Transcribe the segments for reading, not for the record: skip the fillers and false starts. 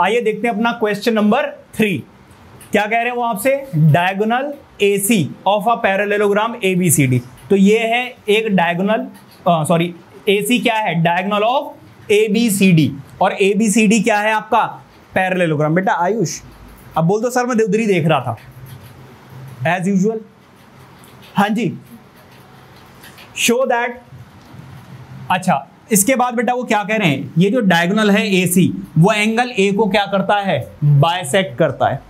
आइए देखते हैं अपना क्वेश्चन नंबर 3। क्या कह रहे हैं वो आपसे, diagonal AC of a parallelogram ABCD। तो ये है एक डायगोनल, सॉरी AC क्या है, डायगोनल ऑफ ABCD, और ABCD क्या है आपका पैरेललोग्राम। बेटा आयुष अब बोल दो सर मैं उधर ही देख रहा था एज यूजुअल। हाँ जी, शो दैट। अच्छा इसके बाद बेटा वो क्या कह रहे हैं, ये जो डायगोनल है AC वो एंगल A को क्या करता है, बाइसेक्ट करता है।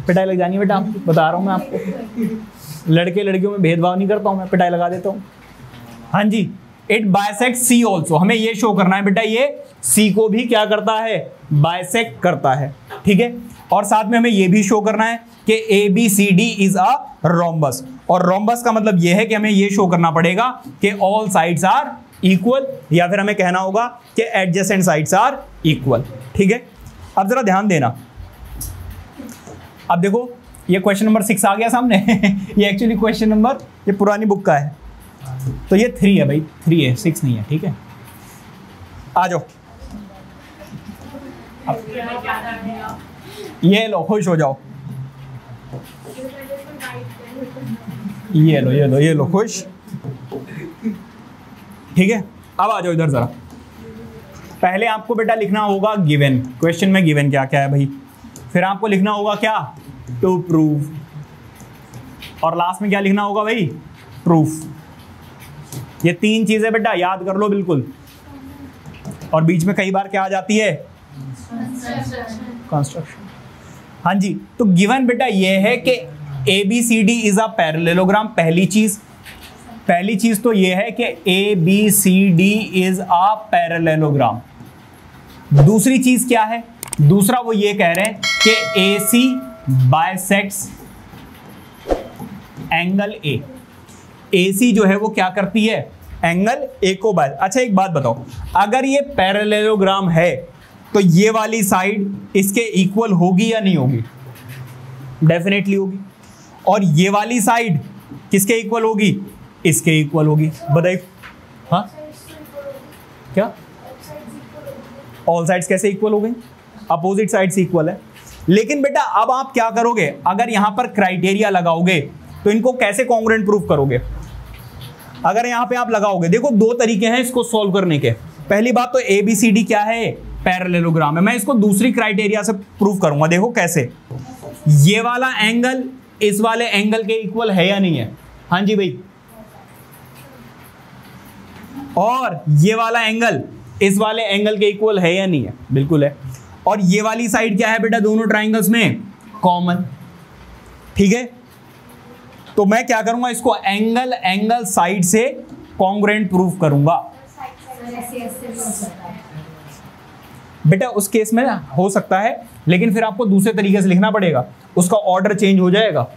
पिटाई लग जानी है बेटा, बता रहा हूं मैं आपको, लड़के लड़कियों में भेदभाव नहीं करता हूं मैं, पिटाई लगा देता हूं। हाँ जी, इट बाइसेक्ट C ऑल्सो, हमें ये शो करना है बेटा ये C को भी क्या करता है, बाइसेक्ट करता है। ठीक है, और साथ में हमें ये भी शो करना है कि ABCD इज अ रोम्बस, और रोम्बस का मतलब ये है कि हमें ये शो करना पड़ेगा कि ऑल साइड्स आर इक्वल, या फिर हमें कहना होगा कि एडजेसेंट साइड्स आर इक्वल। ठीक है, अब जरा ध्यान देना, अब देखो ये क्वेश्चन नंबर 6 आ गया सामने ये एक्चुअली क्वेश्चन नंबर, ये पुरानी बुक का है, तो ये 3 है भाई, 3 है, 6 नहीं है। ठीक है, आ जाओ, ये लो खुश हो जाओ, ये लो ये लो ये लो खुश। ठीक है, अब आ जाओ इधर जरा। पहले आपको बेटा लिखना होगा गिवन, क्वेश्चन में गिवन क्या क्या है भाई, फिर आपको लिखना होगा क्या, टू प्रूव, और लास्ट में क्या लिखना होगा भाई, प्रूफ। ये 3 चीजें बेटा याद कर लो बिल्कुल, और बीच में कई बार क्या आ जाती है, कंस्ट्रक्शन। हाँ जी, तो गिवन बेटा ये है कि ABCD इज अ पैरेललोग्राम। पहली चीज तो ये है कि ABCD इज अ पैरेललोग्राम। दूसरी चीज क्या है, दूसरा वो ये कह रहे हैं कि AC bisects angle A। AC जो है वो क्या करती है, एंगल A को बाय। अच्छा एक बात बताओ, अगर ये पैरेललोग्राम है तो ये वाली साइड इसके इक्वल होगी या नहीं होगी, डेफिनेटली होगी, और ये वाली साइड किसके इक्वल होगी, इसके इक्वल होगी। बताइए, हाँ क्या, ऑल साइड्स कैसे इक्वल हो गई, अपोजिट साइड्स इक्वल है। लेकिन बेटा अब आप क्या करोगे, अगर यहां पर क्राइटेरिया लगाओगे तो इनको कैसे कॉन्ग्रुएंट प्रूफ करोगे। अगर यहां पे आप लगाओगे, देखो 2 तरीके हैं इसको सॉल्व करने के। पहली बात तो ABCD क्या है, पैरेललोग्राम है। मैं इसको दूसरी क्राइटेरिया से प्रूफ करूंगा, देखो कैसे, ये वाला एंगल इस वाले एंगल के इक्वल है या नहीं है। हाँ जी भाई, और ये वाला एंगल इस वाले एंगल के इक्वल है या नहीं है, बिल्कुल है। और ये वाली साइड क्या है बेटा, दोनों ट्राइंगल्स में कॉमन। ठीक है, तो मैं क्या करूंगा, इसको एंगल साइड से कॉन्ग्रुएंट प्रूफ करूंगा। बेटा उस केस में हो सकता है, लेकिन फिर आपको दूसरे तरीके से लिखना पड़ेगा, उसका ऑर्डर चेंज हो जाएगा।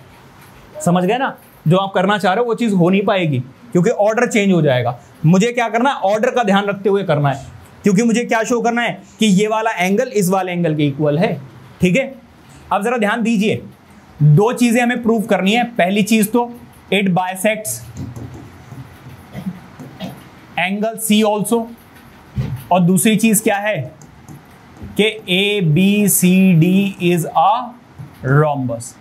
समझ गए ना, जो आप करना चाह रहे हो वो चीज हो नहीं पाएगी, क्योंकि ऑर्डर चेंज हो जाएगा। मुझे क्या करना है, ऑर्डर का ध्यान रखते हुए करना है, क्योंकि मुझे क्या शो करना है कि ये वाला एंगल इस वाले एंगल के इक्वल है। ठीक है, अब जरा ध्यान दीजिए, 2 चीजें हमें प्रूव करनी है। पहली चीज तो it bisects angle C also, और दूसरी चीज क्या है कि ABCD इज अ रोम्बस।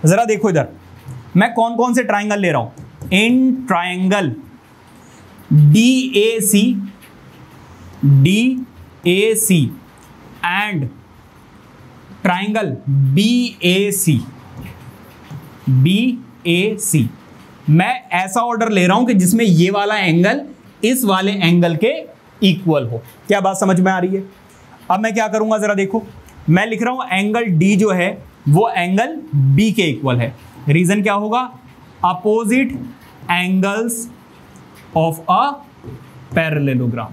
जरा देखो इधर, मैं कौन कौन से ट्राइंगल ले रहा हूं, in triangle DAC and triangle BAC, मैं ऐसा ऑर्डर ले रहा हूं कि जिसमें ये वाला एंगल इस वाले एंगल के इक्वल हो। क्या बात समझ में आ रही है। अब मैं क्या करूंगा, जरा देखो, मैं लिख रहा हूं एंगल D जो है वो एंगल B के इक्वल है। रीजन क्या होगा, opposite angles of a parallelogram.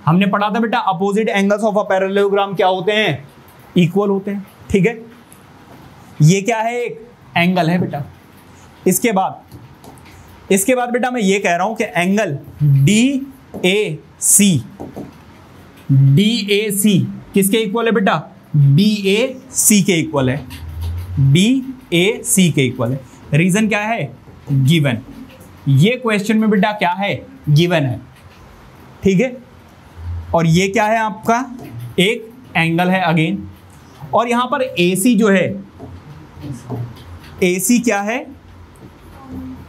हमने पढ़ा था बेटा, opposite angles of a parallelogram क्या होते हैं, इक्वल होते हैं। ठीक है, ये क्या है, एक एंगल है बेटा। इसके बाद बेटा मैं ये कह रहा हूं कि एंगल DAC किसके इक्वल है बेटा, BAC के इक्वल है, BAC के इक्वल है। रीजन क्या है, गिवन। ये क्वेश्चन में बेटा क्या है, गिवन है। ठीक है, और ये क्या है आपका, एक एंगल है अगेन। और यहां पर AC जो है, AC क्या है,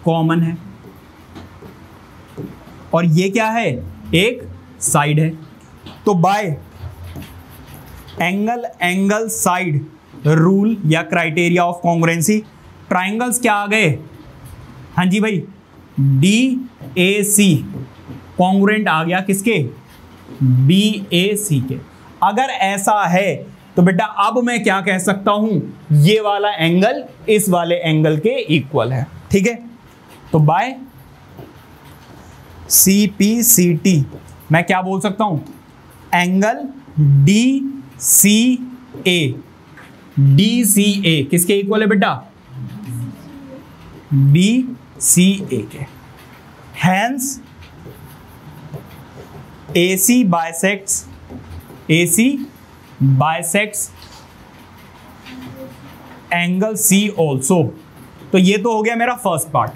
कॉमन है। और ये क्या है, एक साइड है। तो बाय एंगल साइड रूल या क्राइटेरिया ऑफ कॉन्ग्रुएंसी, ट्राइंगल्स क्या आ गए, हाँ जी भाई, DAC कॉन्ग्रुएंट आ गया किसके, BAC के। अगर ऐसा है तो बेटा अब मैं क्या कह सकता हूं, ये वाला एंगल इस वाले एंगल के इक्वल है। ठीक है, तो बाय CPCT मैं क्या बोल सकता हूं, एंगल DCA किसके इक्वल है बेटा, BCA के। Hence AC bisects angle C also. तो ये तो हो गया मेरा फर्स्ट पार्ट।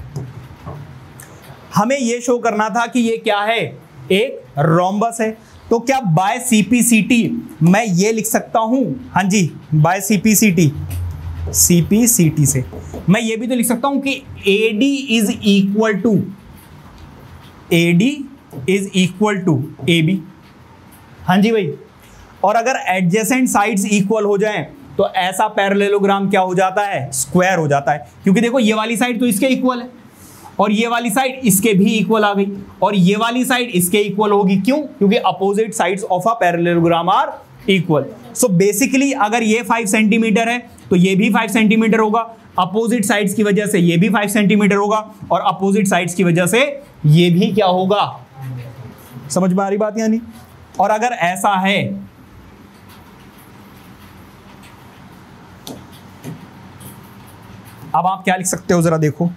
हमें ये शो करना था कि ये क्या है, एक रोम्बस है। तो क्या बाय CPCT मैं ये लिख सकता हूं, हाँ जी, बाय CPCT से मैं ये भी तो लिख सकता हूं कि AD is equal to AB। हाँ जी भाई। और अगर एडजेसेंट साइड्स इक्वल हो जाएं तो ऐसा पैरेललोग्राम क्या हो जाता है, स्क्वायर हो जाता है। क्योंकि देखो ये वाली साइड तो इसके इक्वल है और ये वाली साइड इसके भी इक्वल आ गई और ये वाली साइड इसके इक्वल होगी। क्यों, क्योंकि opposite sides of a parallelogram are equal. So basically अगर ये 5 सेंटीमीटर है तो ये भी 5 सेंटीमीटर होगा, अपोजिट साइड्स की वजह से ये भी 5 सेंटीमीटर होगा और अपोजिट साइड्स की वजह से ये भी क्या होगा। समझ में आ रही बात यानी। और अगर ऐसा है अब आप क्या लिख सकते हो जरा देखो,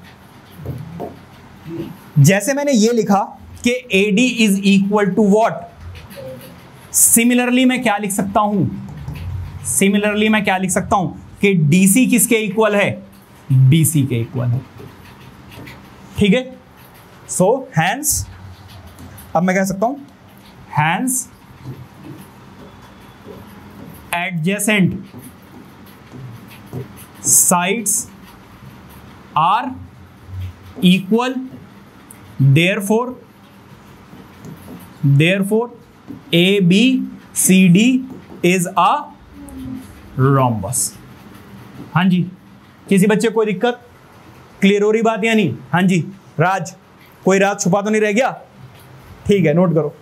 जैसे मैंने ये लिखा कि AD is equal to what, similarly मैं क्या लिख सकता हूं, कि DC किसके इक्वल है, BC के इक्वल है। ठीक है, सो हैंस अब मैं कह सकता हूं hence adjacent sides are equal, therefore ABCD is a rhombus। हाँ जी, किसी बच्चे कोई दिक्कत, क्लियर हो रही बात या नहीं। हाँ जी राज, कोई राज छुपा तो नहीं रह गया, ठीक है, नोट करो।